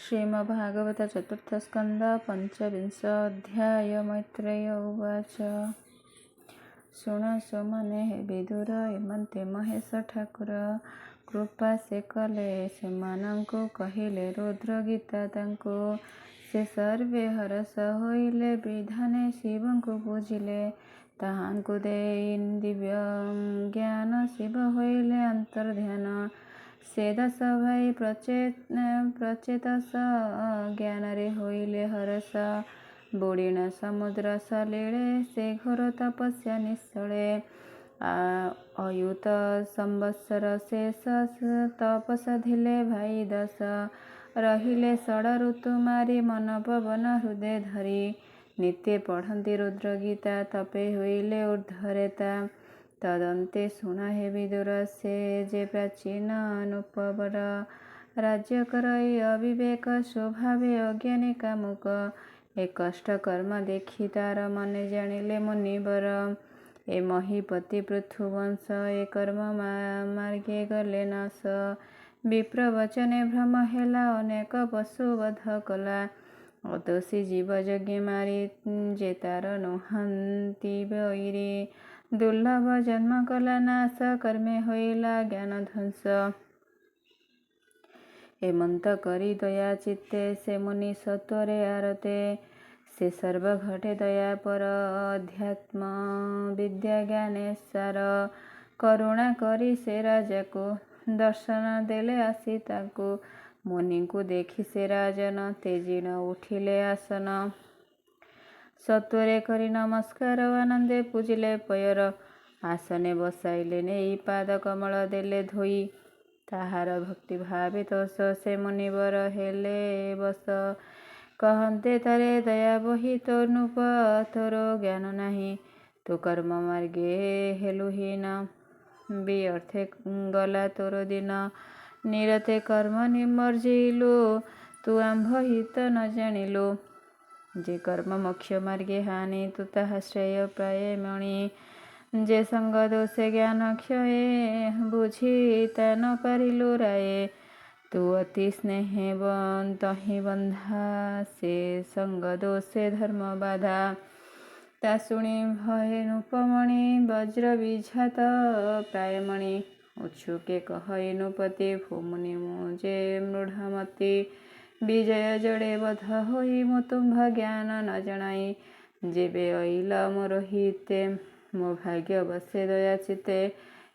श्रीमद्भागवत चतुर्थस्कन्ध पंचविंशोऽध्याय। मैत्रेय उवाच। ଶୁଣ ସୋମାନେ ହେ ବିଦୁର, ଏମନ୍ତେ ମହେଶ ଠାକୁର କୃପା ସେ କଲେ। ସେମାନଙ୍କୁ କହିଲେ ରୁଦ୍ର ଗୀତା ତାଙ୍କୁ। ସେ ସର୍ବେ ହରଷ ହୋଇଲେ, ବିଧାନେ ଶିବଙ୍କୁ ପୂଜିଲେ। ତାହାଙ୍କୁ ଦେଇ ଦିବ୍ୟ ଜ୍ଞାନ, ଶିବ ହୋଇଲେ ଅନ୍ତର୍ଧ୍ୟାନ। ସେ 10 ଭାଇ ପ୍ରଚେତସ, ଜ୍ଞାନରେ ହୋଇଲେ ହରଷ। ବୁଡ଼ିଣ ସମୁଦ୍ର ସଲିଳେ, ସେ ଘୋର ତପସ୍ୟା ନିଶ୍ଚଳେ। ଅୟୁତ ସମ୍ବତ୍ସର ଶେଷ, ତପସାଧିଲେ ଭାଇ 10। ରହିଲେ ଷଡ଼ ଋତୁ ମାରି, ମନ ପବନ ହୃଦେ ଧରି। ନିତ୍ୟ ପଢ଼ନ୍ତି ରୁଦ୍ର ଗୀତା, ତପେ ହୋଇଲେ ଊର୍ଦ୍ଧ୍ୱରେତା। ତଦନ୍ତେ ଶୁଣ ହେ ବିଦୁର, ସେ ଯେ ପ୍ରାଚୀନ ନୃପବର। ରାଜ୍ୟ କରଇ ଅବିବେକ, ସ୍ୱଭାବେ ଅଜ୍ଞାନୀ କାମୁକ। ଏ କଷ୍ଟ କର୍ମ ଦେଖି ତାର ମନେ, ଜାଣିଲେ ମୁନିବର। ଏ ମହୀପତି ପୃଥୁବଂଶ, ଏ କର୍ମ ମାର୍ଗେ ଗଲେ ନାଶ। ବିପ୍ର ବଚନେ ଭ୍ରମ ହେଲା, ଅନେକ ପଶୁ ବଧ କଲା। ଅଦୋଷୀ ଜୀବ ଯଜ୍ଞେ ମାରି, ଯେ ତାର ନୁହନ୍ତି ବୈରୀ। ଦୁର୍ଲଭ ଜନ୍ମ କଲା ନାଶ, କର୍ମେ ହୋଇଲା ଜ୍ଞାନ ଧ୍ୱଂସ। ଏମନ୍ତ କରି ଦୟା ଚିତ୍ତେ, ସେ ମୁନି ସତ୍ୱରେ ଆରତେ। ସେ ସର୍ବ ଘଟେ ଦୟା ପର, ଅଧ୍ୟାତ୍ମ ବିଦ୍ୟା ଜ୍ଞାନେ ସାର। କରୁଣା କରି ସେ ରାଜାକୁ, ଦର୍ଶନ ଦେଲେ ଆସି ତାଙ୍କୁ। ମୁନିଙ୍କୁ ଦେଖି ସେ ରାଜନ, ତେଜିଣ ଉଠିଲେ ଆସନ। ସତ୍ୱରେ କରି ନମସ୍କାର, ଆନନ୍ଦେ ପୂଜିଲେ ପୟର। ଆସନେ ବସାଇଲେ ନେଇ, ପାଦ କମଳ ଦେଲେ ଧୋଇ। ତାହାର ଭକ୍ତି ଭାବେ ତୋଷ, ସେ ମୁନିବର ହେଲେ ବଶ। କହନ୍ତେ ତାରେ ଦୟା ବହି, ତୋ ନୃପ ତୋର ଜ୍ଞାନ ନାହିଁ। ତୁ କର୍ମ ମାର୍ଗେ ହେଲୁ ହୀନ, ବିଅର୍ଥେ ଗଲା ତୋର ଦିନ। ନିରତେ କର୍ମ ନିମଜ୍ଜିଲୁ, ତୁ ଆମ୍ଭ ହିତ ନ ଜାଣିଲୁ। ଯେ କର୍ମ ମୋକ୍ଷ ମାର୍ଗେ ହାନି, ତୁ ତାହା ଶ୍ରେୟ ପାଏ ମଣି। ଯେ ସଙ୍ଗ ଦୋଷେ ଜ୍ଞାନ କ୍ଷୟେ, ବୁଝି ତା ନ ପାରିଲୁ ରାୟେ। ତୁ ଅତି ସ୍ନେହେ ତହିଁ ବନ୍ଧା, ସେ ସଙ୍ଗ ଦୋଷେ ଧର୍ମ ବାଧା। ତା ଶୁଣି ଭୟେ ନୃପମଣି, ବଜ୍ର ବିଝାତ ପ୍ରାୟମଣି। ଉତ୍ସୁକେ କହଇ ନୃପତି, ଭୋମୁନି ମୁଁ ଯେ ମୂଢ଼ମତି। ବିଜୟ ଜଡ଼େ ବଧ ହୋଇ, ମୁଁ ତୁମ୍ଭ ଜ୍ଞାନ ନ ଜଣାଇ। ଯେବେ ଅଇଲ ମୋର ହିତେ, ମୋ ଭାଗ୍ୟ ବସେ ଦୟା ଚିତ୍ତେ।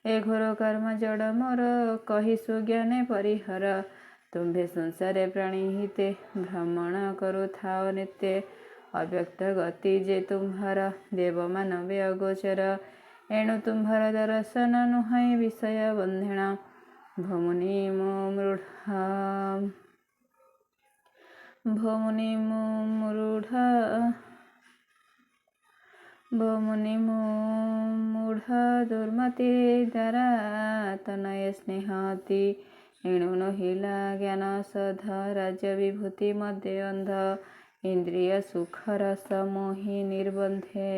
ଏ ଘୋର କର୍ମ ଜଡ଼ ମୋର, କହି ସୁଜ୍ଞାନେ ପରିହର। ତୁମ୍ଭେ ସଂସାରେ ପ୍ରାଣୀ ହିତେ, ଭ୍ରମଣ କରୁଥାଅ ନିତ୍ୟେ। ଅବ୍ୟକ୍ତ ଗତି ଯେ ତୁମ୍ଭର, ଦେବ ମାନବେ ଅଗୋଚର। ଏଣୁ ତୁମ୍ଭର ଦର୍ଶନ ନୁହଁଇ ବିଷୟ ବନ୍ଧେଣ। ଭୋମୁନି ମୁଁ ମୂଢ଼ ଦୁର୍ମତି, ଦ୍ୱାରା ତନୟେ ସ୍ନେହ ଅତି। ଏଣୁ ନୋହିଲା ଜ୍ଞାନ ଶୋଧ, ରାଜ୍ୟ ବିଭୂତି ମଦେ ଅନ୍ଧ। ଇନ୍ଦ୍ରିୟ ସୁଖ ରସ ମୋହି, ନିର୍ବନ୍ଧେ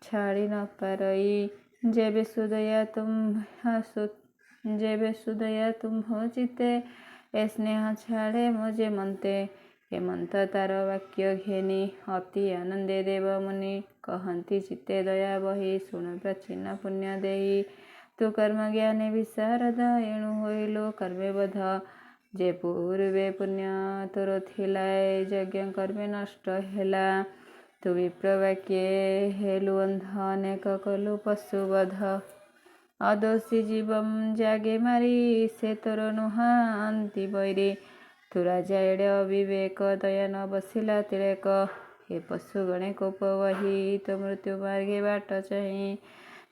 ଛାଡ଼ି ନ ପାରଇ। ଯେବେ ସୁଦୟା ତୁମ୍ଭ ଚିତ୍ତେ, ଏ ସ୍ନେହ ଛାଡ଼େ ମୋ ଯେ ମନ୍ତେ। ଏମନ୍ତ ତାର ବାକ୍ୟ ଘେନି, ଅତି ଆନନ୍ଦେ ଦେବ ମୁନି। କହନ୍ତି ଚିତ୍ତେ ଦୟା ବହି, ଶୁଣ ପ୍ରାଚୀନ ପୁଣ୍ୟ ଦେଇ। ତୁ କର୍ମ ଜ୍ଞାନେ ବିଶାରଦ, ଏଣୁ ହୋଇଲୁ କର୍ମେ ବଧ। ଯେ ପୂର୍ବେ ପୁଣ୍ୟ ତୋର ଥିଲା, ଏ ଯଜ୍ଞ କର୍ମେ ନଷ୍ଟ ହେଲା। ତୁ ବିପ୍ର ବାକ୍ୟେ ହେଲୁ ଅନ୍ଧ, ଅନେକ କଲୁ ପଶୁ ବଧ। ଅଦୋଷୀ ଜୀବ ଯାଗେ ମାରି, ସେ ତୋର ନୁହନ୍ତି ବୈରୀ। ତୁ ରାଜା ଏଡ଼େ ଅବିବେକ, ଦୟା ନ ବସିଲା ତିଳେକ। ଏ ପଶୁ ଗଣେ କୋପ ବହି, ତୋ ମୃତ୍ୟୁ ମାର୍ଗେ ବାଟ ଚାହିଁ।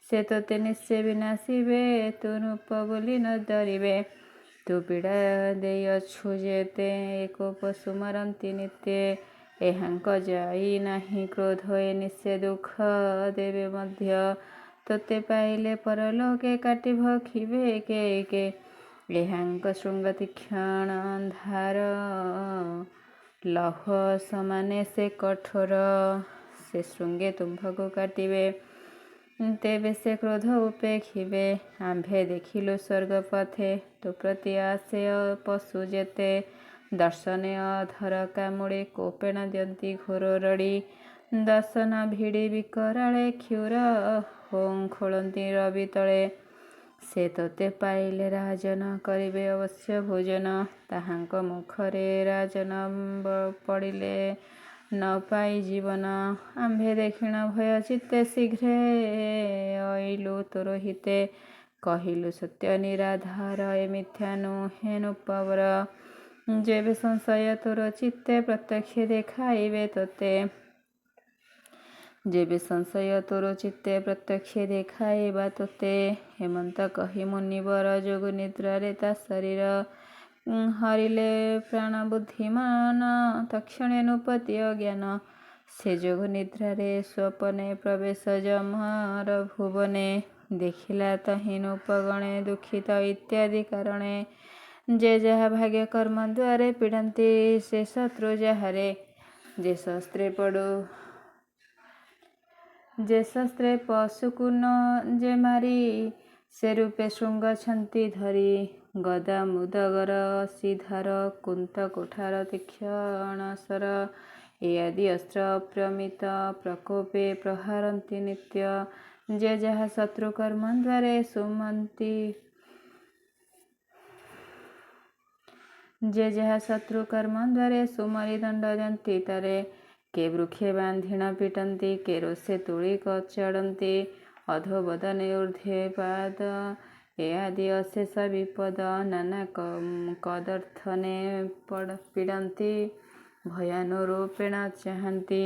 ସେ ତୋତେ ନିଶ୍ଚେ ବିନାଶିବେ, ତୁ ନୃପ ବୋଲି ନ ଡରିବେ। ତୁ ପୀଡ଼ା ଦେଇଅଛୁ ଯେତେ, ଏ କୋପ ସୁମରନ୍ତି ନିତ୍ୟେ। ଏହାଙ୍କ ଯାଇ ନାହିଁ କ୍ରୋଧ, ଏ ନିଶ୍ଚେ ଦୁଃଖ ଦେବେ ମଧ୍ୟ। ତୋତେ ପାଇଲେ ପରଲୋକେ, କାଟି ଭକ୍ଷିବେ ଏକେ ଏକେ। ଏହାଙ୍କ ଶୃଙ୍ଗ ତୀକ୍ଷ୍ଣ ଧାର, ଲୌହ ସମାନେ ସେ କଠୋର। ସେ ଶୃଙ୍ଗେ ତୁମ୍ଭଙ୍କୁ କାଟିବେ, ତେବେ ସେ କ୍ରୋଧ ଉପେକ୍ଷିବେ। ଆମ୍ଭେ ଦେଖିଲୁ ସ୍ୱର୍ଗ ପଥେ, ତୋ ପ୍ରତି ଆସେ ପଶୁ ଯେତେ। ଦର୍ଶନେ ଅଧର କାମୁଡ଼େ କୋପେଣ ଦିଅନ୍ତି ଘୋର ରଡ଼ି ଦର୍ଶନ ଭିଡ଼ି ବିକରାଳେ କ୍ଷୁର ଖୋଳନ୍ତି ରବି ତଳେ ସେ ତୋତେ ପାଇଲେ ରାଜନ କରିବେ ଅବଶ୍ୟ ଭୋଜନ ତାହାଙ୍କ ମୁଖରେ ରାଜନ ପଡ଼ିଲେ ନ ପାଇ ଜୀବନ ଆମ୍ଭେ ଦେଖିଣ ଭୟ ଚିତ୍ତେ ଶୀଘ୍ରେ ଅଇଲୁ ତୋର ହିତେ କହିଲୁ ସତ୍ୟ ନିରାଧାର ଏ ମିଥ୍ୟା ନୁହେଁ ନୃପବର ଯେବେ ସଂଶୟ ତୋର ଚିତ୍ତେ ପ୍ରତ୍ୟକ୍ଷ ଦେଖାଇବେ ତୋତେ ଯେବେ ସଂଶୟ ତୋର ଚିତ୍ତେ ପ୍ରତ୍ୟକ୍ଷ ଦେଖାଇବା ତୋତେ ହେମନ୍ତ କହି ମୁନିବର ଯୋଗ ନିଦ୍ରାରେ ତା ଶରୀର ହରିଲେ ପ୍ରାଣ ବୁଦ୍ଧିମାନ ତକ୍ଷଣେ ନୃପତି ଅଜ୍ଞାନ ସେ ଯୋଗ ନିଦ୍ରାରେ ସ୍ୱପନେ ପ୍ରବେଶ ଜମର ଭୁବନେ ଦେଖିଲା ତହିଁ ନୃପଗଣେ ଦୁଃଖିତ ଇତ୍ୟାଦି କାରଣେ ଯେ ଯାହା ଭାଗ୍ୟ କର୍ମ ଦ୍ୱାରେ ପୀଡ଼ନ୍ତି ସେ ଶତ୍ରୁ ଯାହାରେ ଯେ ଶସ୍ତ୍ରେ ପଶୁକୁ ନ ଯେ ମାରି ସେ ରୂପେ ଶୃଙ୍ଗ ଛନ୍ତି ଧରି ଗଦା ମୁଦଗର ଅସିଧାର କୁନ୍ତ କୋଠାର ତୀକ୍ଷଣସର ଏ ଆଦି ଅସ୍ତ୍ର ଅପ୍ରମିତ ପ୍ରକୋପେ ପ୍ରହାରନ୍ତି ନିତ୍ୟ ଯେ ଯାହା ଶତ୍ରୁ କର୍ମ ଦ୍ୱାରେ ସୁମନ୍ତି ଯେ ଯାହା ଶତ୍ରୁ କର୍ମ ଦ୍ୱାରେ ସୁମରି ଦଣ୍ଡ ଯନ୍ତି ତାରେ କେ ବୃକ୍ଷେ ବାନ୍ଧିଣ ପିଟନ୍ତି କେ ରୋଷେ ତୁଳି କଚାଡ଼ନ୍ତି ଅଧୋ ବଦନେ ଊର୍ଧ୍ୱେ ପାଦ ଏ ଆଦି ଅଶେଷ ବିପଦ ନାନା କଦର୍ଥନେ ପୀଡ଼ନ୍ତି ଭୟାନୁରୂପେଣ ଚାହାନ୍ତି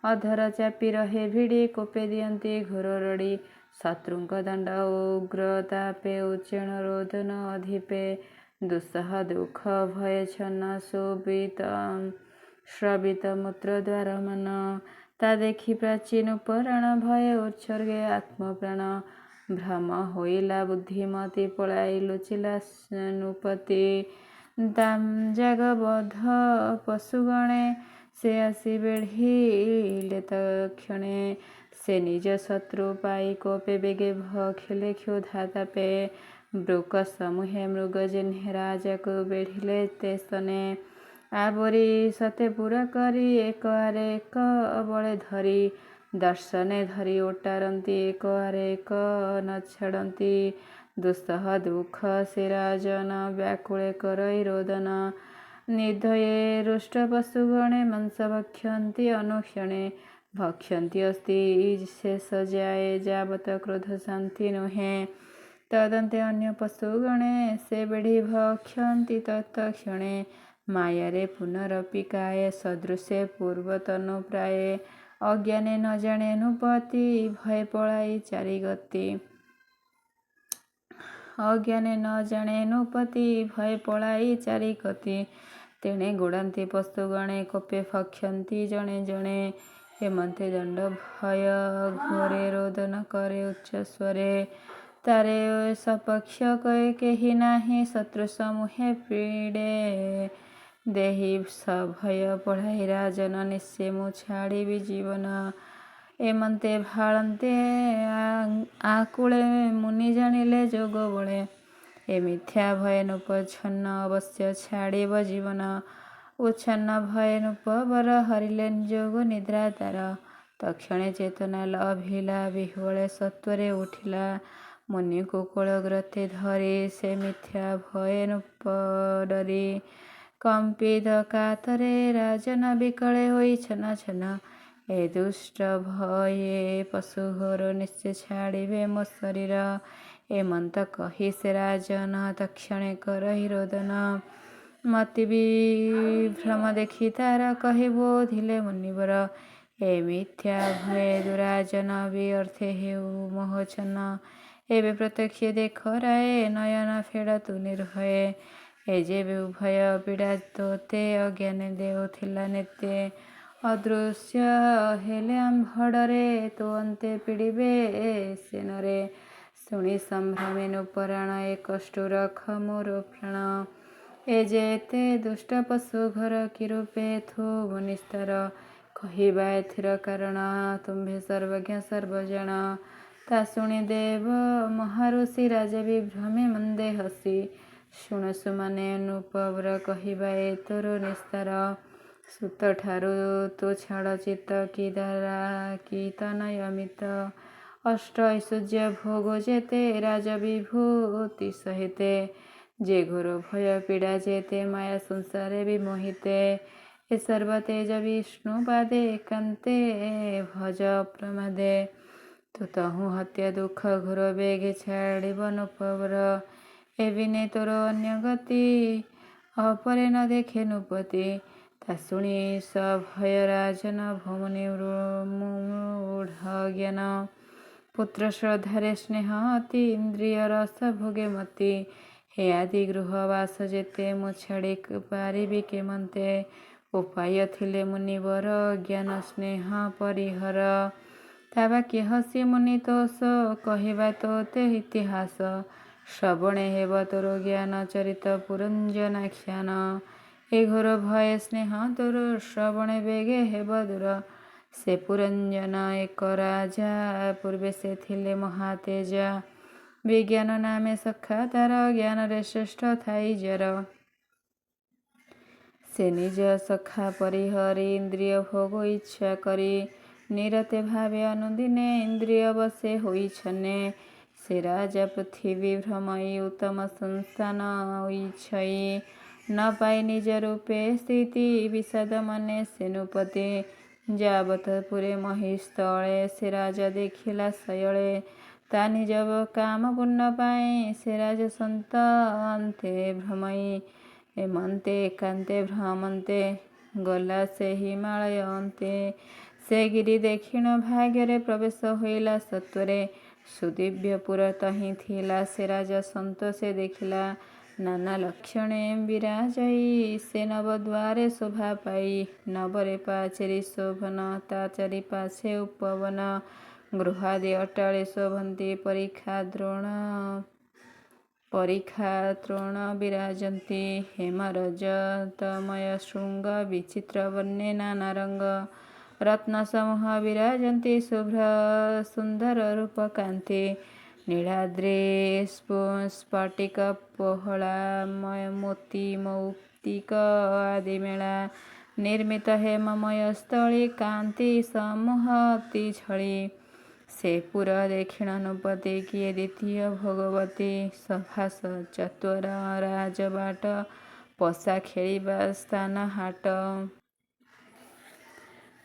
ଅଧର ଚାପି ରହେ ଭିଡ଼ି କୋପେ ଦିଅନ୍ତି ଘୋର ରଡ଼ି ଶତ୍ରୁଙ୍କ ଦଣ୍ଡ ଉଗ୍ରତାପେ ଉଚ୍ଚେଣ ରୋଦନ ଅଧିପେ ଦୁଃସହ ଦୁଃଖ ଭୟ ଛନ୍ନ ଶ୍ରବିତ ମୂତ୍ର ଦ୍ୱାର ମନ ତା ଦେଖି ପ୍ରାଚୀନ ପରାଣ ଭୟ ଉତ୍ସର୍ଗେ ଆତ୍ମପ୍ରାଣ ଭ୍ରମ ହୋଇଲା ବୁଦ୍ଧିମତୀ ପଳାଇ ଲୁଚିଲା ନୃପତି ଜାଗବଦ୍ଧ ପଶୁଗଣେ ସେ ଆସି ବେଢ଼ିଲେ ତକ୍ଷଣେ ସେ ନିଜ ଶତ୍ରୁ ପାଇ କୋପେ ବେଗେ ଭଖିଲେ କ୍ଷୁଧା ତାପେ ବୃକ ସମୂହେ ମୃଗ ଜିହ୍ନେ ରାଜାକୁ ବେଢ଼ିଲେ ତେ ସ୍ତନେ ଆବରି ସତେ ପୁରା କରି ଏକ ଆରେ ଏକ ବଳେ ଧରି ଦର୍ଶନେ ଧରି ଓଟାରନ୍ତି ଏକ ଆରେ ଏକ ନ ଛାଡ଼ନ୍ତି ଦୁଃସହ ଦୁଃଖ ସେ ରାଜନ ବ୍ୟାକୁଳେ କରଇ ରୋଦନ ନିର୍ଦ୍ଦୟେ ରୁଷ୍ଟ ପଶୁଗଣେ ମାଂସ ଭକ୍ଷନ୍ତି ଅନୁକ୍ଷଣେ ଭକ୍ଷନ୍ତି ଅସ୍ତି ଶେଷ ଯାଏ ଯାବତ କ୍ରୋଧ ଶାନ୍ତି ନୁହେଁ ତଦନ୍ତେ ଅନ୍ୟ ପଶୁଗଣେ ସେ ବେଢ଼ି ଭକ୍ଷନ୍ତି ତତ୍କ୍ଷଣେ ମାୟାରେ ପୁନରପି କାଏ ସଦୃଶେ ପୂର୍ବତନୁ ପ୍ରାୟେ ଅଜ୍ଞାନେ ନ ଜାଣେ ନୃପତି ଭୟ ପଳାଇ ଚାରିଗତି ଅଜ୍ଞାନେ ନ ଜାଣେ ନୃପତି ଭୟ ପଳାଇ ଚାରିଗତି ତେଣେ ଗୋଡ଼ାନ୍ତି ପଶୁଗଣେ କୋପେ ଭକ୍ଷନ୍ତି ଜଣେ ଜଣେ ହେମନ୍ତେ ଦଣ୍ଡ ଭୟ ଘୋରେ ରୋଦନ କରେ ଉଚ୍ଚ ସ୍ୱରେ ତାରେ ସପକ୍ଷ କେହି ନାହିଁ ଶତ୍ରୁ ସମୂହେ ପୀଡ଼େ ଦେହି ସଭୟ ପଢ଼ାଇ ରାଜନ ନିଶ୍ଚେ ମୁଁ ଛାଡ଼ିବି ଜୀବନ ଏମନ୍ତେ ଭାଳନ୍ତେ ଆକୁଳେ ମୁନି ଜାଣିଲେ ଯୋଗ ବଳେ ଏ ମିଥ୍ୟା ଭୟ ନୃପଚ୍ଛନ୍ନ ଅବଶ୍ୟ ଛାଡ଼ିବ ଜୀବନ ଉଚ୍ଛନ୍ନ ଭୟ ନୃପବର ହରିଲେ ଯୋଗ ନିଦ୍ରା ତାର ତକ୍ଷଣେ ଚେତନା ଲଭିଲା ବିହ୍ୱଳେ ସତ୍ୱରେ ଉଠିଲା ମୁନିକୁ କୋଳଗ୍ରତେ ଧରି ସେ ମିଥ୍ୟା ଭୟ ନୃପ ଡରି କମ୍ପିତ କାତରେ ରାଜନ ବିକଳେ ହୋଇ ଛନ ଛନ ଏ ଦୁଷ୍ଟ ଭୟେ ପଶୁ ଘୋର ନିଶ୍ଚେ ଛାଡ଼ିବେ ମୋ ଶରୀର ଏମନ୍ତ କହି ସେ ରାଜନ ତକ୍ଷଣେ କରହି ରୋଦନ ମତି ବିଭ୍ରମ ଦେଖି ତାର କହି ବୋଧିଲେ ମୁନିବର ଏ ମିଥ୍ୟା ଭୟେ ଦୁରାଜନ ବି ଅର୍ଥେ ହେଉ ମୋହଛନ୍ନ ଏବେ ପ୍ରତ୍ୟକ୍ଷ ଦେଖ ରାଏ ନୟନ ଫେଡ଼ ତୁ ନିର୍ଭୟେ ଏ ଯେବେ ଉଭୟ ପୀଡ଼ା ତୋତେ ଅଜ୍ଞାନେ ଦେଉଥିଲା ନେତେ ଅଦୃଶ୍ୟ ହେଲେ ଆମ୍ଭଡ଼ରେ ତୋ ଅନ୍ତେ ପୀଡ଼ିବେ ସେନରେ ଶୁଣି ସମ୍ଭ୍ରମେ ନୃପରାଣ ଏ କଷ୍ଟୁ ରଖ ମୋର ପ୍ରାଣ ଏ ଯେ ଏତେ ଦୁଷ୍ଟ ପଶୁ ଘର କି ରୂପେ ଥୁ ନିସ୍ତାର କହିବା ଏଥିର କାରଣ ତୁମ୍ଭେ ସର୍ବଜ୍ଞ ସର୍ବଜାଣ ତା ଶୁଣି ଦେବ ମହାରୁଷି ରାଜା ବିଭ୍ରମେ ମନ୍ଦେ ହସି ଶୁଣ ସୁମାନେ ନୃପବର କହିବା ଏ ତୋର ନିସ୍ତାର। ସୁତଠାରୁ ତୁ ଛାଡ଼ ଚିତ୍ତ କି ଦ୍ୱାରା କି ତନୟମିତ। ଅଷ୍ଟ ଐଶ୍ୱର୍ଯ୍ୟ ଭୋଗ ଯେତେ ରାଜବିଭୂତି ସହିତେ। ଯେ ଘୋର ଭୟ ପୀଡ଼ା ଯେତେ ମାୟା ସଂସାରେ ବିମୋହିତେ। ଏ ସର୍ବତେଜ ବିଷ୍ଣୁ ପାଦେ ଏକାନ୍ତେ ଭଜ ପ୍ରମାଦେ। ତୁ ତହୁଁ ହତ୍ୟା ଦୁଃଖ ଘୋର ବେଗେ ଛାଡ଼ିବ ନୃପବର। ଏ ବିନେ ତୋର ଅନ୍ୟ ଗତି ଅପରେ ନ ଦେଖେ ନୃପତି। ତା ଶୁଣି ସଭୟ ରାଜନ ଭମୁନି ମୂଢ଼ ଜ୍ଞାନ। ପୁତ୍ର ଶ୍ରଦ୍ଧାରେ ସ୍ନେହ ଅତି ଇନ୍ଦ୍ରିୟ ରସ ଭୋଗେ ମତି। ହେ ଆଦି ଗୃହ ବାସ ଯେତେ ମୁଁ ଛାଡ଼ି ପାରିବି କେମନ୍ତେ। ଉପାୟ ଥିଲେ ମୁନିବର ଜ୍ଞାନ ସ୍ନେହ ପରିହର। ତା ବାକ୍ୟ ହସି ମୁନି ତୋଷ କହିବା ତୋତେ ଇତିହାସ। ଶ୍ରବଣେ ହେବ ତୋର ଜ୍ଞାନ ଚରିତ ପୁରଞ୍ଜନାଖ୍ୟାନ। ଏ ଘୋର ଭୟ ସ୍ନେହ ତୋର ଶ୍ରବଣେ ବେଗେ ହେବ ଦୂର। ସେ ପୁରଞ୍ଜନ ଏକ ରାଜା ପୂର୍ବେ ସେ ଥିଲେ ମହାତେଜା। ବିଜ୍ଞାନ ନାମେ ସଖା ତାର ଜ୍ଞାନରେ ଶ୍ରେଷ୍ଠ ଥାଇ ଯାର। ସେ ନିଜ ସଖା ପରିହରି ଇନ୍ଦ୍ରିୟ ଭୋଗ ଇଚ୍ଛା କରି। ନିରତେ ଭାବେ ଅନୁଦିନେ ଇନ୍ଦ୍ରିୟ ବଶେ ହୋଇଛନେ। ସେ ରାଜା ପୃଥିବୀ ଭ୍ରମଇ ଉତ୍ତମ ସଂସ୍ଥାନ ଇଚ୍ଛଇ। ନ ପାଇ ନିଜ ରୂପେ ସ୍ଥିତି ବିଷାଦ ମନେ ସେ ନୃପତି। ଯାବତ ପୁରେ ମହିସ୍ଥଳେ ସେ ରାଜା ଦେଖିଲା ଶୟଳେ। ତା ନିଜ କାମ ପୂର୍ଣ୍ଣ ପାଇଁ ସେ ରାଜସନ୍ତ ଅନ୍ତେ ଭ୍ରମଇ। ଏମନ୍ତେ ଏକାନ୍ତେ ଭ୍ରମନ୍ତେ ଗଲା ସେ ହିମାଳୟ ଅନ୍ତେ। ସେ ଗିରି ଦେଖିଣ ଭାଗ୍ୟରେ ପ୍ରବେଶ ହୋଇଲା ସତ୍ୱରେ। ସୁଦିବ୍ୟ ପୁର ତହିଁ ଥିଲା ସେ ରାଜା ସନ୍ତ ସେ ଦେଖିଲା। ନାନା ଲକ୍ଷଣେ ବିରାଜଇ ସେ ନବଦ୍ୱାରେ ଶୋଭା ପାଇ। ନବରେ ପାଚେରୀ ଶୋଭନ ତା ଚାରିପାର୍ଶ୍ୱେ ଉପବନ। ଗୃହାଦି ଅଟ୍ଟାଳି ଶୋଭନ୍ତି ପରୀକ୍ଷା ଦ୍ରୋଣ ବିରାଜନ୍ତି। ହେମ ରଜତମୟ ଶୃଙ୍ଗ ବିଚିତ୍ର ବର୍ଣ୍ଣେ ନାନା ରଙ୍ଗ। ରତ୍ନ ସମୂହ ବିରାଜନ୍ତି ଶୁଭ୍ର ସୁନ୍ଦର ରୂପ କାନ୍ତି। ନୀଳାଦ୍ରି ସ୍ଫଟିକ ପୋହଳା ମୋତି ମୌକ୍ତିକ ଆଦି ମେଳା। ନିର୍ମିତ ହେମମୟ ସ୍ଥଳୀ କାନ୍ତି ସମୂହ ଅତି ଝଳି। ସେ ପୁର ଦେଖିଣ ନୃପତି କିଏ ଦ୍ୱିତୀୟ ଭୋଗବତୀ। ସଭା ଚତ୍ୱର ରାଜବାଟ ପଶା ଖେଳିବା ସ୍ଥାନ ହାଟ।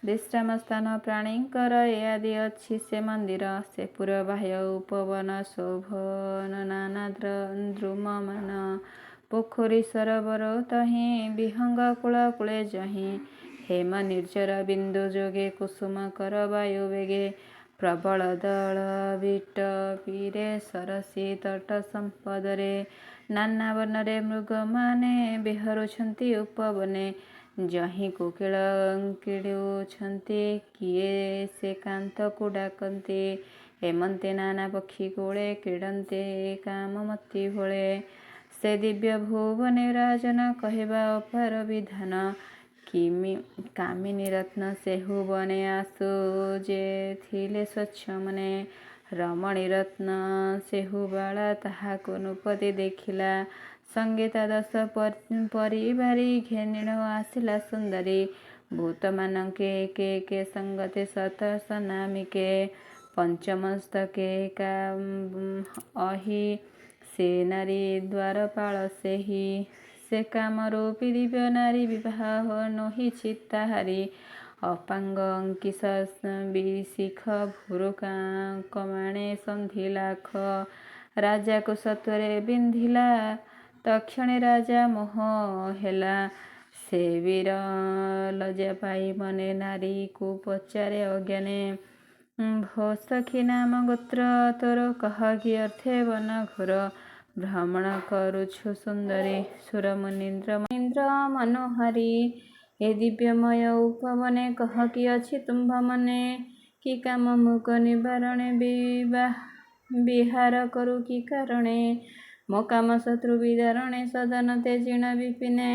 ବିଶ୍ରାମ ସ୍ଥାନ ପ୍ରାଣୀଙ୍କର ଏ ଆଦି ଅଛି ସେ ମନ୍ଦିର। ସେ ପୁର ବାହ୍ୟ ଉପବନ ଶୋଭନ ନାନା ଦ୍ରୁମମାନ। ପୋଖରୀ ସରୋବର ତହିଁ ବିହଙ୍ଗ କୂଳ କୂଳେ ଯହିଁ। ହେମ ନିର୍ଝର ବିନ୍ଦୁ ଯୋଗେ କୁସୁମ କର ବାୟୁ ବେଗେ। ପ୍ରବଳ ଦଳ ବିଟପିରେ ସରସୀ ତଟ ସମ୍ପଦରେ। ନାନା ବର୍ଣ୍ଣରେ ମୃଗମାନେ ବିହରୁଛନ୍ତି ଉପବନେ। ଯହିଁ କୋକିଳ କିଳୁଛନ୍ତି କିଏ ସେ କାନ୍ତକୁ ଡାକନ୍ତି। ଏମନ୍ତେ ନାନା ପକ୍ଷୀ କୋଳେ କ୍ରୀଡ଼ନ୍ତେ କାମମତି ଭୋଳେ। ସେ ଦିବ୍ୟ ଭୁବନେ ରାଜନ କହିବା ଅପାର ବିଧାନ। କାମିନୀ ରତ୍ନ ସେହୁ ବନେ ଆସୁ ଯେ ଥିଲେ ସ୍ୱଚ୍ଛ ମନେ। ରମଣୀ ରତ୍ନ ସେହୁ ବାଳା ତାହାକୁ ନୃପତି ଦେଖିଲା। ସଙ୍ଗେ ତା ଦଶ ପରିବାରୀ ଘେନିଣ ଆସିଲା ସୁନ୍ଦରୀ। ଭୂତମାନଙ୍କେ ଏକେ ଏକେ ସଙ୍ଗତେ ସତର୍ଷ ନାମିକେ। ପଞ୍ଚମସ୍ତକେ ଅହି ସେ ନାରୀ ଦ୍ୱାରପାଳ ସେହି। ସେ କାମରୂପୀ ଦିବ୍ୟ ନାରୀ ବିବାହ ନୋହିଛି ତାହାରି। ଅପାଙ୍ଗ ଅଙ୍କିଶ ବିଶିଖ ଭୁରୁ କମାଣେ ସନ୍ଧି ଲାଖ। ରାଜାକୁ ସତ୍ୱରେ ବିନ୍ଧିଲା ତକ୍ଷଣେ ରାଜା ମୋହ ହେଲା। ସେ ବୀର ଲଜ୍ଜା ପାଇ ମନେ ନାରୀକୁ ପଚାରେ ଅଜ୍ଞାନେ। ଭୋ ସଖୀ ନାମ ଗୋତ୍ର ତୋର କହ କି ଅର୍ଥେ ବନ ଘୋର। ଭ୍ରମଣ କରୁଛୁ ସୁନ୍ଦରୀ ସୁର ମୁନୀନ୍ଦ୍ର ମନୋହରୀ। ଏ ଦିବ୍ୟମୟ ଉପବନେ କହ କି ଅଛି ତୁମ୍ଭ ମନେ। କି କାମ ମୁକ ନିବାରଣେ ବିହାର କରୁ କି କାରଣେ। ମୋ କାମ ଶତ୍ରୁ ବିଦାରଣେ ସଦନ ତେଜିଣ ବିପିନେ।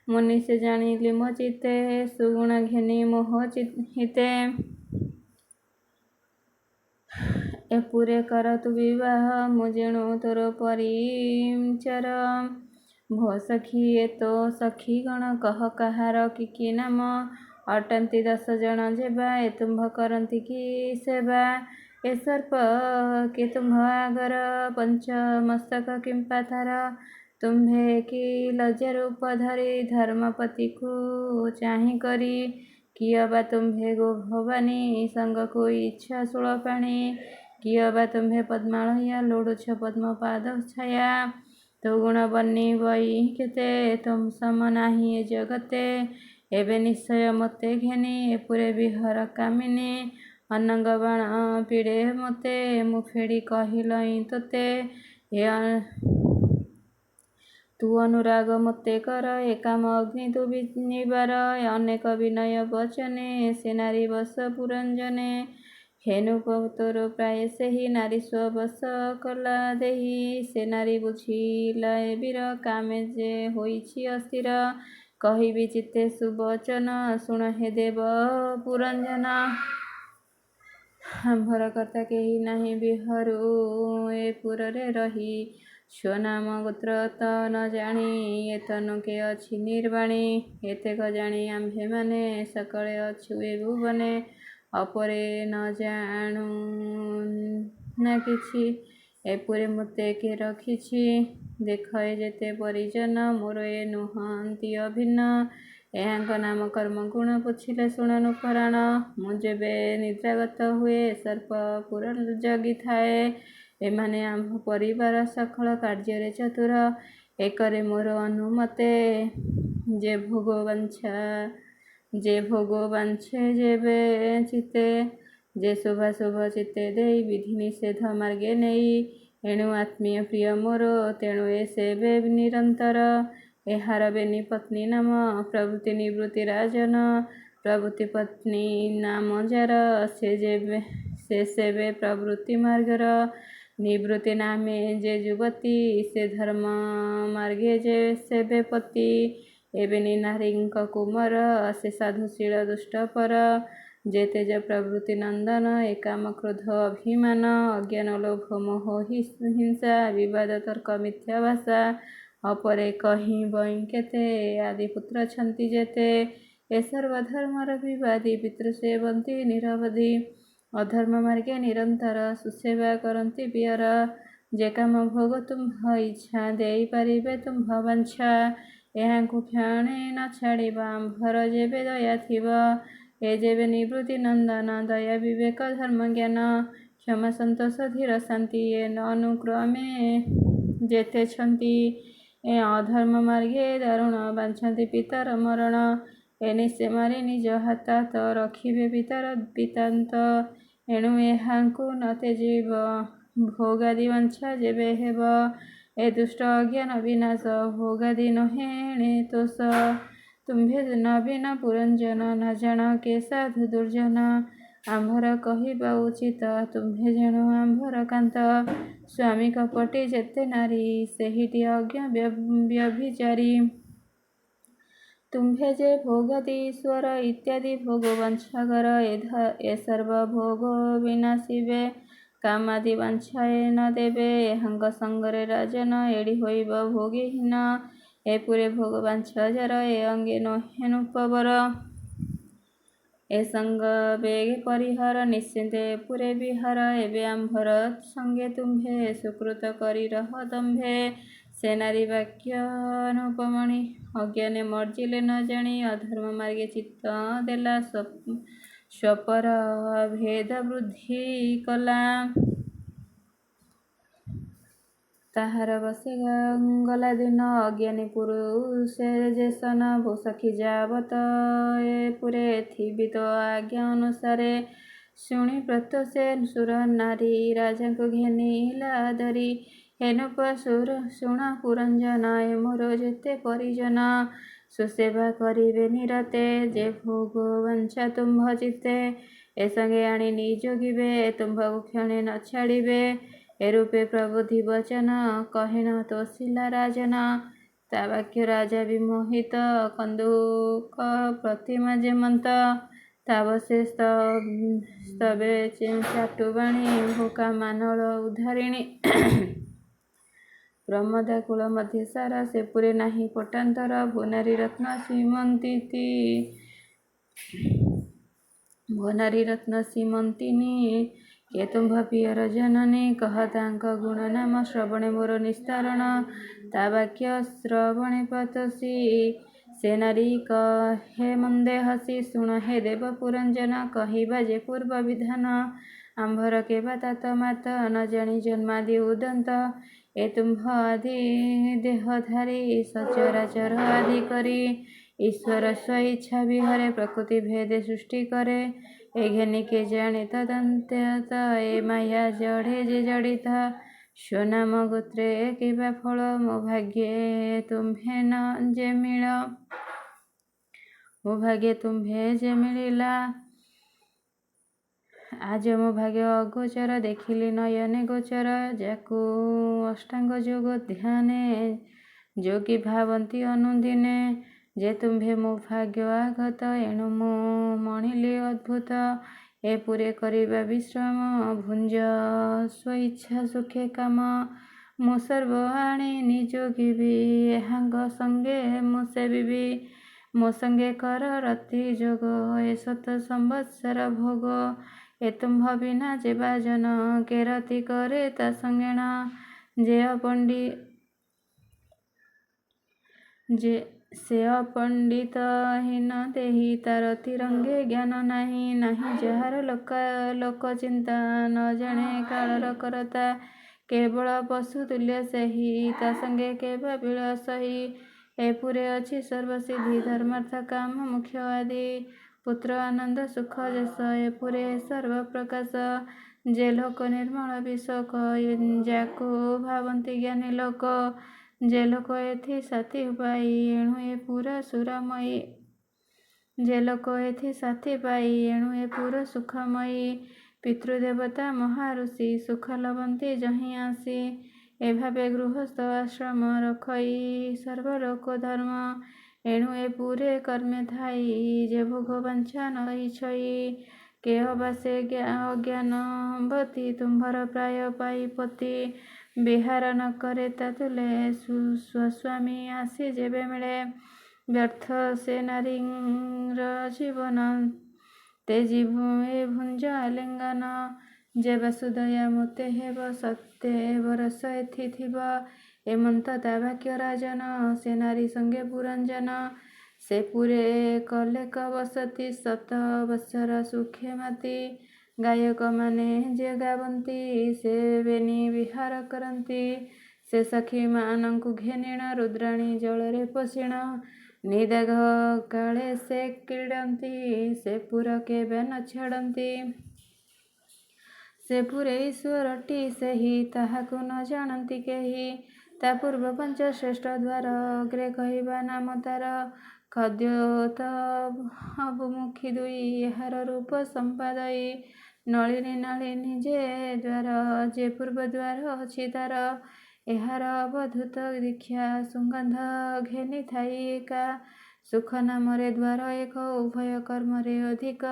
ମୁନି ସେ ଜାଣିଲି ମୋ ଚିତ୍ତେ ସୁଗୁଣ ଘେନି ମୋହ ହିତେ। ଏ ପୁରେ କର ତୁ ବିବାହ ମୁଁ ଯେଣୁ ତୋର ପରିଚର। ଭୋ ସଖୀ ଏ ତ ସଖୀଗଣ କହ କାହାର କି ନାମ ଅଟନ୍ତି 10 ଜଣ ଯେବା ଏ ତୁମ୍ଭ କରନ୍ତି କି ସେବା ଏ ସର୍ପ କି ତୁମ୍ଭ ଆଗର ପଞ୍ଚ ମସ୍ତକ କିମ୍ପା ତାର ତୁମ୍ଭେ କି ଲଜ୍ଜା ରୂପ ଧରି ଧର୍ମପତିକୁ ଚାହିଁ କରି କିଏ ବା ତୁମ୍ଭେ ଗୋ ଭବାନୀ ସଙ୍ଗକୁ ଇଚ୍ଛା ଶୂଳ ପାଣି କିଏ ବା ତୁମ୍ଭେ ପଦ୍ମାଳୟା ଲୋଡୁଛ ପଦ୍ମ ପାଦ ଛାୟା ତୁ ଗୁଣ ବନି ବଇ କେତେ ତୁମ ସମ ନାହିଁ ଏ ଜଗତେ ଏବେ ନିଶ୍ଚୟ ମୋତେ ଘେନି ଏପୁରେ ବିହର କାମିନୀ ଅନଙ୍ଗ ବାଣ ପିଡ଼େ ମୋତେ ମୁଁ ଫେଡ଼ି କହିଲଇଁ ତୋତେ ତୁ ଅନୁରାଗ ମୋତେ କର ଏ କାମ ଅଗ୍ନି ତୁ ନିବାର ଅନେକ ବିନୟ ବଚନେ ସେ ନାରୀ ବସ ପୁରଞ୍ଜନେ ହେନୁ ତୋର ପ୍ରାୟ ସେହି ନାରୀ ସ୍ୱବଶ କଲା ଦେହି ସେ ନାରୀ ବୁଝିଲା ଏ ବୀର କାମେ ଯେ ହୋଇଛି ଅସ୍ଥିର କହିବି ଚିତ୍ତେ ସୁବଚନ ଶୁଣ ହେ ଦେବ ପୁରଞ୍ଜନ ଆମ୍ଭର କର୍ତ୍ତା କେହି ନାହିଁ ବିହରୁ ଏ ପୁରରେ ରହି ସ୍ୱ ନାମ ଗୋତ୍ର ତ ନ ଜାଣି ଏ ତନୁକେ ଅଛି ନିର୍ବାଣୀ ଏତେକ ଜାଣି ଆମ୍ଭେମାନେ ସକଳେ ଅଛୁ ଏ ଭୁବନେ ଅପରେ ନ ଜାଣୁ ନା କିଛି ଏପୁରେ ମୋତେ କେ ରଖିଛି ଦେଖ ଏ ଯେତେ ପରିଜନ ମୋର ଏ ନୁହନ୍ତି ଅଭିନ୍ନ ଏହାଙ୍କ ନାମ କର୍ମ ଗୁଣ ପୁଛିଲେ ଶୁଣନୁ ପରାଣ ମୁଁ ଯେବେ ନିଦ୍ରାଗତ ହୁଏ ସର୍ପ ପୁର ଜଗିଥାଏ ଏମାନେ ଆମ୍ଭ ପରିବାର ସକଳ କାର୍ଯ୍ୟରେ ଚତୁର ଏକରେ ମୋର ଅନୁମତେ ଯେ ଭୋଗ ବାଞ୍ଛେ ଯେବେ ଚିତେ ଯେ ଶୁଭାଶୁଭ ଚିତ୍ତେ ଦେଇ ବିଧି ନିଷେଧ ମାର୍ଗେ ନେଇ ଏଣୁ ଆତ୍ମୀୟ ପ୍ରିୟ ମୋର ତେଣୁ ଏ ସେବେ ନିରନ୍ତର ଏହାର ବେନି ପତ୍ନୀ ନାମ ପ୍ରଭୃତି ନିବୃତ୍ତି ରାଜନ ପ୍ରଭୃତି ପତ୍ନୀ ନାମ ଯାର ସେ ସେବେ ପ୍ରବୃତ୍ତି ମାର୍ଗର ନିବୃତ୍ତି ନାମେ ଯେ ଯୁବତୀ ସେ ଧର୍ମ ମାର୍ଗେ ଯେ ସେବେ ପତି ଏବେନି ନାରୀଙ୍କ କୁମର ସେ ସାଧୁଶୀଳ ଦୁଷ୍ଟପର ଯେ ତେଜ ପ୍ରଭୃତି ନନ୍ଦନ ଏ କାମ କ୍ରୋଧ ଅଭିମାନ ଅଜ୍ଞାନ ଲୋଭ ମୋହ ହିଂସା ବିବାଦ ତର୍କ ମିଥ୍ୟା ଭାଷା ଅପରେ କହିଁ ବଇଁ କେତେ ଆଦି ପୁତ୍ର ଛନ୍ତି ଯେତେ ଏ ସର୍ବଧର୍ମର ବିବାଦୀ ପିତୃସେବନ୍ତୀ ନିରବଧି ଅଧର୍ମ ମାର୍ଗେ ନିରନ୍ତର ସୁସେବା କରନ୍ତି ପିୟର ଯେ କାମ ଭୋଗ ତୁମ୍ଭ ଇଚ୍ଛା ଦେଇପାରିବେ ତୁମ୍ଭ ବାଞ୍ଛା ଏହାଙ୍କୁ କ୍ଷଣେ ନ ଛାଡ଼ିବା ଆମ୍ଭର ଯେବେ ଦୟା ଥିବ ଏ ଯେବେ ନିବୃତ୍ତି ନନ୍ଦନ ଦୟା ବିବେକ ଧର୍ମ ଜ୍ଞାନ କ୍ଷମା ସନ୍ତୋଷ ଧୀର ଶାନ୍ତି ଏ ଅନୁକ୍ରମେ ଯେତେ ଛନ୍ତି ଏ ଅଧର୍ମ ମାର୍ଗେ ଦାରୁଣ ବାଞ୍ଛନ୍ତି ପିତାର ମରଣ ଏ ନିଶ୍ଚେ ମାରି ନିଜ ହାତ ତ ରଖିବେ ପିତାନ୍ତ ଏଣୁ ଏହାଙ୍କୁ ନ ତେଜିବ ଭୋଗାଦି ବାଞ୍ଛା ଯେବେ ହେବ ଏ ଦୁଷ୍ଟ ଅଜ୍ଞାନ ବିନାଶ ଭୋଗାଦି ନୁହେଁ ଏଣେ ତୋଷ ତୁମ୍ଭେ ନବୀନ ପୁରଞ୍ଜନ ନ ଜାଣ କେ ସାଧୁ ଦୁର୍ଜନ ଆମ୍ଭର କହିବା ଉଚିତ ତୁମ୍ଭେ ଜାଣୁ ଆମ୍ଭର କାନ୍ତ ସ୍ୱାମୀ କପଟି ଯେତେ ନାରୀ ସେହିଟି ଅଜ୍ଞ ବ୍ୟଭିଚାରୀ ତୁମ୍ଭେ ଯେ ଭୋଗାଦି ଈଶ୍ୱର ଇତ୍ୟାଦି ଭୋଗ ବାଞ୍ଛା କର ଏ ସର୍ବ ଭୋଗ ବିନାଶିବେ କାମାଦି ବାଞ୍ଛାଏ ନ ଦେବେ ଏହାଙ୍କ ସଙ୍ଗରେ ରାଜନ ଏଡ଼ି ହୋଇବ ଭୋଗୀହୀନ ଏପୁରେ ଭୋଗ ବାଞ୍ଛ ଯାର ଏ ଅଙ୍ଗେ ନହେନୁ ପବର ଏ ସଙ୍ଗ ବେଗ ପରିହର ନିଶ୍ଚିନ୍ତେ ଏପୁରେ ବିହାର ଏବେ ଆମ୍ଭର ସଙ୍ଗେ ତୁମ୍ଭେ ସୁକୃତ କରି ରହ ଦମ୍ଭେ ସେ ନାରୀ ବାକ୍ୟ ଅନୁପମଣି ଅଜ୍ଞାନେ ମର୍ଜିଲେ ନ ଜାଣି ଅଧର୍ମ ମାର୍ଗେ ଚିତ୍ତ ଦେଲା ସ୍ୱପର ଭେଦ ବୃଦ୍ଧି କଲା ତାହାର ବସେ ଗଲା ଦିନ ଅଜ୍ଞାନୀ ପୁରୁଷେ ଯେ ସନ ଭୂସଖୀ ଯାବତ ଏପୁରେ ଥିବି ତ ଆଜ୍ଞା ଅନୁସାରେ ଶୁଣି ପ୍ରତ୍ୟସେ ସୁର ନାରୀ ରାଜାଙ୍କୁ ଘେନିଲା ଧରି ହେନୁପ ଶୁଣ ପୁରଞ୍ଜନ ଏ ମୋର ଯେତେ ପରିଜନ ସୁସେବା କରିବେ ନିରତେ ଯେ ଭୋଗ ବାଞ୍ଛା ତୁମ୍ଭ ଚିତ୍ତେ ଏ ସଙ୍ଗେ ଆଣି ନିଯୋଗିବେ ତୁମ୍ଭକୁ କ୍ଷଣେ ନ ଛାଡ଼ିବେ ଏ ରୂପେ ପ୍ରବୁଦ୍ଧି ବଚନ କହିଣ ତୋଷିଲା ରାଜନ ତା ବାକ୍ୟ ରାଜା ବିମୋହିତ କନ୍ଦୁକ ପ୍ରତିମା ଯେମନ୍ତ ତାବଶେ ସ୍ତବେ ଚାଟୁବାଣୀ ଭୋକା ମାନଳ ଉଦ୍ଧାରିଣୀ ପ୍ରମୋଦା କୂଳ ମଧ୍ୟ ସାରା ସେପୁରେ ନାହିଁ ପଟାନ୍ତର ଭୁନାରୀ ରତ୍ନ ଶ୍ରୀମନ୍ତିନୀ କେ ତୁମ୍ଭ ପିୟର ଜନନୀ କହ ତାଙ୍କ ଗୁଣ ନାମ ଶ୍ରବଣେ ମୋର ନିସ୍ତାରଣ ତା ବାକ୍ୟ ଶ୍ରବଣେ ପତସି ସେ ନାରୀ କହେ ମନ୍ଦେ ହସି ଶୁଣ ହେ ଦେବ ପୁରଞ୍ଜନ କହିବା ଯେ ପୂର୍ବ ବିଧାନ ଆମ୍ଭର କେବା ତାତ ମାତ ନ ଜାଣି ଜନ୍ମାଦି ଉଦନ୍ତ ଏ ତୁମ୍ଭ ଆଦି ଦେହଧାରୀ ସଚରାଚର ଆଦି କରି ଈଶ୍ୱର ସ୍ୱଇଚ୍ଛା ବିହରେ ପ୍ରକୃତି ଭେଦେ ସୃଷ୍ଟି କରେ ଏ ଘେନି କେ ଜାଣେ ତଦନ୍ତତ ଏ ମାୟା ଜଡ଼େ ଯେ ଜଡ଼ିତ ସ୍ୱନାମ ଗୋତ୍ରେ କିବା ଫଳ ମୋ ଭାଗ୍ୟେ ତୁମ୍ଭେ ନ ଯେ ମିଳ ମୋ ଭାଗ୍ୟେ ତୁମ୍ଭେ ଯେ ମିଳିଲା ଆଜ ମୋ ଭାଗ୍ୟ ଅଗୋଚର ଦେଖିଲି ନୟନେ ଗୋଚର ଯାକୁ ଅଷ୍ଟାଙ୍ଗ ଯୋଗ ଧ୍ୟାନେ ଯୋଗୀ ଭାବନ୍ତି ଅନୁଦିନେ ଯେ ତୁମ୍ଭେ ମୋ ଭାଗ୍ୟ ଆଗତ ଏଣୁ ମୁଁ ମଣିଲି ଅଦ୍ଭୁତ ଏ ପୁରେ କରିବା ବିଶ୍ରାମ ଭୁଞ୍ଜ ସ୍ୱଇଚ୍ଛା ସୁଖେ କାମ ମୁଁ ସର୍ବ ଆଣି ନିଯୋଗିବି ଏହାଙ୍କ ସଙ୍ଗେ ମୁଁ ସେବିବି ମୋ ସଙ୍ଗେ କର ରତି ଯୋଗ ଏ ଶତ ସମ୍ବତ୍ସର ଭୋଗ ଏ ତୁମ୍ଭ ବିନା ଯେ ବାଜନ କେ ରତି କରେ ତା ସଙ୍ଗେଣ ସେ ଅପଣ୍ଡିତ ହୀନ ଦେହି ତାର ତିରଙ୍ଗେ ଜ୍ଞାନ ନାହିଁ ଯାହାର ଲୋକ ଚିନ୍ତା ନ ଜାଣେ କାଳର କରତା କେବଳ ପଶୁ ତୁଲ୍ୟ ସେହି ତା ସଙ୍ଗେ କେବା ବିଳ ସହି ଏ ପୁରେ ଅଛି ସର୍ବସିଦ୍ଧି ଧର୍ମାର୍ଥ କାମ ମୁଖ୍ୟ ଆଦି ପୁତ୍ର ଆନନ୍ଦ ସୁଖ ଯଶ ଏ ପୁରେ ସର୍ବ ପ୍ରକାଶ ଯେ ଲୋକ ନିର୍ମଳ ବିଶୋକ ଯାକୁ ଭାବନ୍ତି ଜ୍ଞାନୀ ଲୋକ ଯେ ଲୋକ ଏଥି ସାଥି ପାଇ ଏଣୁ ଏ ପୁର ସୁରମୟୀ ଯେ ଲୋକ ଏଥି ସାଥି ପାଇ ଏଣୁ ଏ ପୁର ସୁଖମୟୀ ପିତୃଦେବତା ମହାଋଷି ସୁଖ ଲଭନ୍ତି ଯହିଁ ଆସି ଏ ଭାବେ ଗୃହସ୍ଥ ଆଶ୍ରମ ରଖଇ ସର୍ବଲୋକ ଧର୍ମ ଏଣୁ ଏ ପୁରେ କର୍ମେ ଥାଇ ଯେ ଭୋଗ ବାଞ୍ଛା ନ ଇଛଇ କେ ହବା ସେ ଅଜ୍ଞାନବତୀ ତୁମ୍ଭର ପ୍ରାୟ ପାଇ ପତି ବିହାର ନ କରେ ତା ତୁଲେ ସ୍ୱସ୍ୱାମୀ ଆସି ଯେବେ ମିଳେ ବ୍ୟର୍ଥ ସେ ନାରୀର ଜୀବନ ତେ ଏ ଭୁଞ୍ଜ ଆଲିଙ୍ଗନ ଯେ ବାସୁଦୟା ମୋତେ ହେବ ସତେ ବରଷ ଏଥି ଥିବ ଏମନ୍ତ ତା ବାକ୍ୟ ରାଜନ ସେ ନାରୀ ସଙ୍ଗେ ପୁରଞ୍ଜନ ସେ ପୁରେ କଲେକ ବସତି ଶତ ବତ୍ସର ସୁଖେ ମାତି ଗାୟକ ମାନେ ଯେ ଗାବନ୍ତି ସେ ବେନି ବିହାର କରନ୍ତି ସେ ସଖୀ ମାନଙ୍କୁ ଘେନିଣ ରୁଦ୍ରାଣୀ ଜଳରେ ପୋଷିଣ ନିଦାଘ କାଳେ ସେ କ୍ରୀଡ଼ନ୍ତି ସେ ପୁର କେବେ ନ ଛାଡ଼ନ୍ତି ସେ ପୁରେ ଈଶ୍ୱରଟି ସେହି ତାହାକୁ ନ ଜାଣନ୍ତି କେହି ତା ପୂର୍ବ ପଞ୍ଚ ଶ୍ରେଷ୍ଠ ଦ୍ୱାର ଅଗ୍ରେ କହିବା ନାମ ତାର ଖଦ୍ୟୋତ ଅବୁମୁଖୀ ଦୁଇ ଏହାର ରୂପ ସମ୍ପାଦୟୀ ନଳିନୀ ଯେ ଦ୍ୱାର ଯେ ପୂର୍ବ ଦ୍ୱାର ଅଛି ତାର ଏହାର ଅବଧୂତ ଦୀକ୍ଷା ସୁଗନ୍ଧ ଘେନି ଥାଇ ଏକା ସୁଖ ନାମରେ ଦ୍ୱାର ଏକ ଉଭୟ କର୍ମରେ ଅଧିକ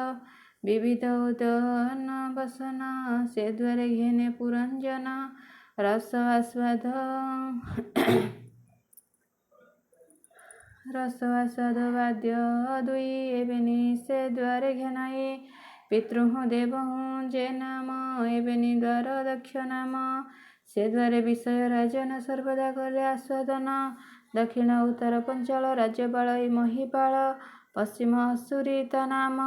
ବିବିଧ ଉଦନ ବସନ ସେ ଦ୍ୱାରେ ଘେନେ ପୁରଞ୍ଜନ ରସ ଆସ୍ୱାଦ ବାଦ୍ୟ ଦୁଇ ଏବେନି ସେ ଦ୍ୱାରେ ଘେନାଇ ପିତୃହୁ ଦେବହୁ ଯେ ନାମ ଏବେନି ଦ୍ୱାର ଦକ୍ଷ ନାମ ସେ ଦ୍ୱାରେ ବିଷୟ ରାଜନ ସର୍ବଦା କଲେ ଆସ୍ୱାଦନ ଦକ୍ଷିଣ ଉତ୍ତର ପଞ୍ଚାଳ ରାଜ୍ୟପାଳ ମହିପାଳ ପଶ୍ଚିମ ଅସୁରୀ ତା ନାମ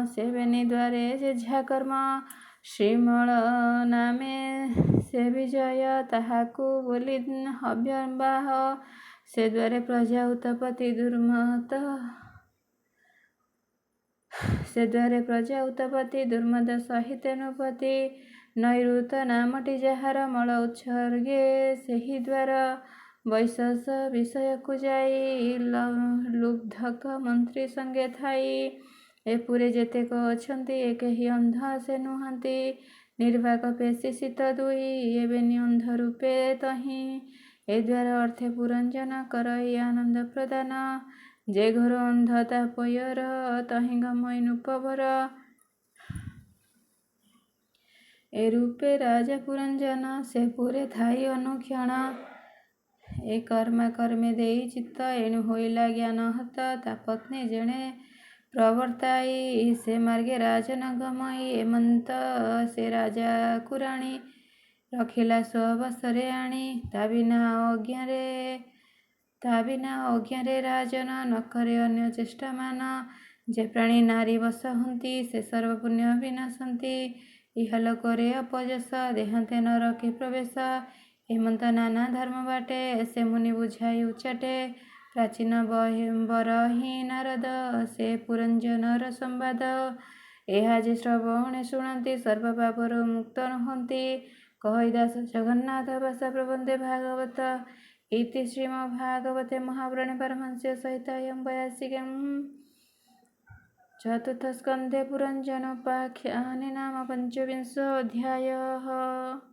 ସେ ବେନି ଦ୍ୱାରେ ଯେଝା କର୍ମ ଶ୍ରୀମଳ ନାମେ ସେ ବିଜୟ ତାହାକୁ ବୋଲି ହବ୍ୟବାହ ସେ ଦ୍ୱାରେ ପ୍ରଜା ଉତ୍ତପତି ଦୁର୍ମଦ ସହିତେ ନୃପତି ନୈଋତ ନାମଟି ଯାହାର ମଳ ଉତ୍ସର୍ଗେ ସେହି ଦ୍ୱାର ବୈଶସ ବିଷୟକୁ ଯାଇ ଲୁବ୍ଧକ ମନ୍ତ୍ରୀ ସଙ୍ଗେ ଥାଇ ଏ ପୁରେ ଯେତେକ ଅଛନ୍ତି ଏ କେହି ଅନ୍ଧ ସେ ନୁହନ୍ତି ନିର୍ବାକ ପେଶୀ ଶୀତ ଦୁଇ ଏବେନି ଅନ୍ଧ ରୂପେ ତହିଁ ଏ ଦ୍ୱାର ଅର୍ଥେ ପୁରଞ୍ଜନ କରଇ ଆନନ୍ଦ ପ୍ରଦାନ ଯେ ଘୋର ଅନ୍ଧ ତା ପୟର ତହିଁ ଗମଇ ନୃପବର ଏ ରୂପେ ରାଜା ପୁରଞ୍ଜନ ସେ ପୁରେ ଥାଇ ଅନୁକ୍ଷଣ ଏ କର୍ମା କର୍ମେ ଦେଇ ଚିତ୍ତ ଏଣୁ ହୋଇଲା ଜ୍ଞାନ ହତ ତା ପତ୍ନୀ ଜଣେ ପ୍ରବର୍ତ୍ତାଇ ସେ ମାର୍ଗେ ରାଜନ ଗମଇ ଏମନ୍ତ ସେ ରାଜାକୁ ରାଣୀ ରଖିଲା ସ୍ୱବଶରେ ଆଣି ତା ବିନା ଅଜ୍ଞାରେ ରାଜନ ନକରେ ଅନ୍ୟ ଚେଷ୍ଟା ମାନ ଯେ ପ୍ରାଣୀ ନାରୀ ବଶ ହୁଅନ୍ତି ସେ ସର୍ବ ପୁଣ୍ୟ ବିନାଶନ୍ତି ଇହଲୋକରେ ଅପଯଶ ଦେହାନ୍ତେ ନରକେ ପ୍ରବେଶ ହେମନ୍ତ ନାନା ଧର୍ମ ବାଟେ ସେ ମୁନି ବୁଝାଇ ଉଚାଟେ ପ୍ରାଚୀନ ବରହି ନାରଦ ସେ ପୁରଞ୍ଜନର ସମ୍ବାଦ ଏହା ଯେ ଶ୍ରବଣେ ଶୁଣନ୍ତି ସର୍ବ ପାପରୁ ମୁକ୍ତ ହୁଅନ୍ତି କହି ଦାସ ଜଗନ୍ନାଥ ଭାଷା ପ୍ରବନ୍ଧେ ଭାଗବତ ଇତି ଶ୍ରୀମଦ୍ଭାଗବତେ ମହାପୁରାଣେ ପାରମହଂସ୍ୟ ସହିତାୟଂ ବୟାସିକଂ ଚତୁର୍ଥ ସ୍କନ୍ଧେ ପୁରଞ୍ଜନ ଉପାଖ୍ୟାନେ ନାମ ପଞ୍ଚବିଂଶ ଅଧ୍ୟାୟः।